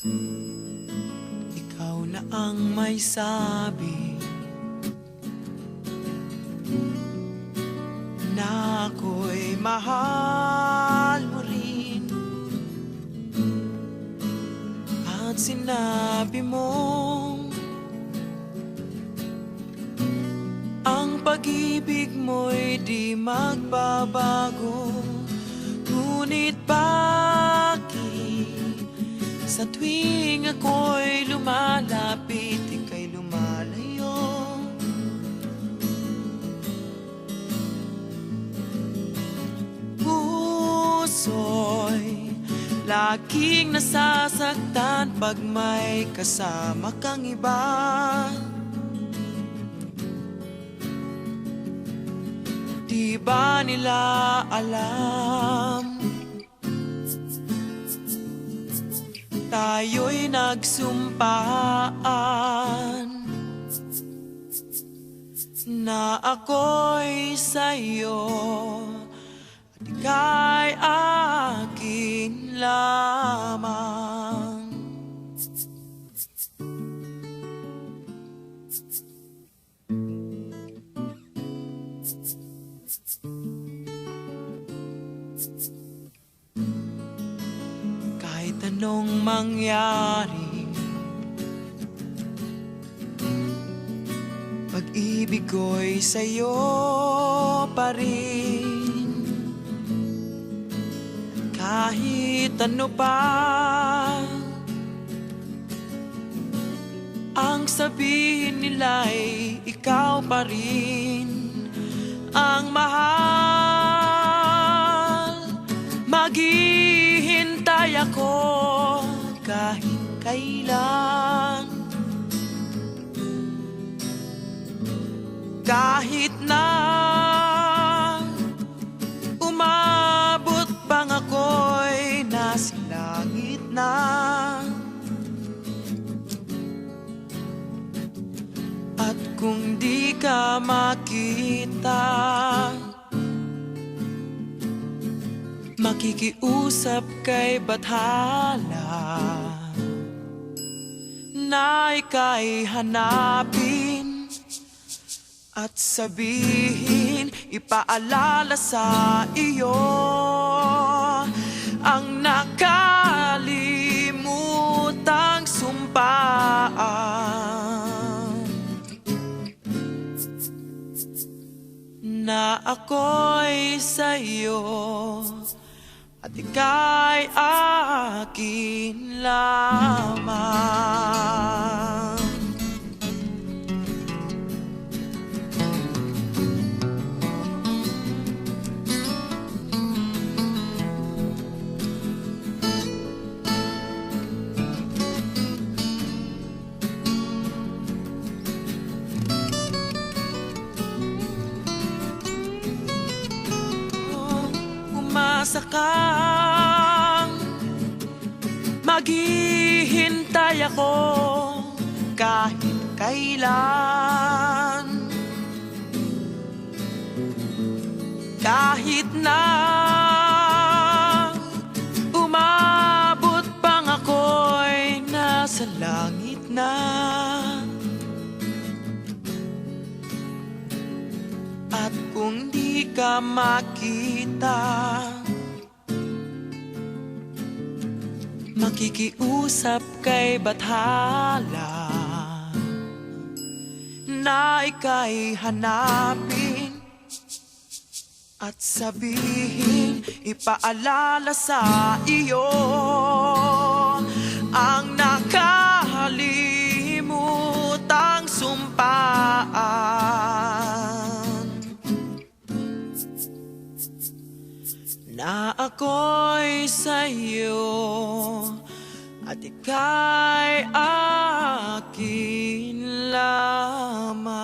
Ikaw na ang may sabi na ako'y mahal mo rin, at sinabi mong ang pag-ibig mo'y di magbabago. Ngunit bakit sa tuwing ako'y lumalapit, ika'y lumalayo? Puso'y laging nasasaktan pag may kasama kang iba. Di ba nila alam, tayo'y nagsumpaan na ako'y sa'yo at ika'y akin lamang. Kahit anong mangyari, pag-ibig ko'y sa'yo pa rin. Kahit ano pa ang sabihin nila'y ikaw pa rin ang mahal. Maghihintay ako kahit kailan, kahit na umabot pang ako'y nasa langit na. At kung di ka makita, makikiusap kay Bathala na ika'y hanapin at sabihin, ipaalala sa iyo ang nakalimutang sumpaan, na ako'y sa'yo at ika'y akin lamang. Umasa kang maghihintay ako kahit kailan, kahit na umabot pang ako'y nasa langit na. At kung di ka makita, makikiusap kay Bathala na ika'y hanapin at sabihin, ipaalala sa iyo ang nakalimutang sumpaan, na ako'y sa'yo at ika'y akin lamang.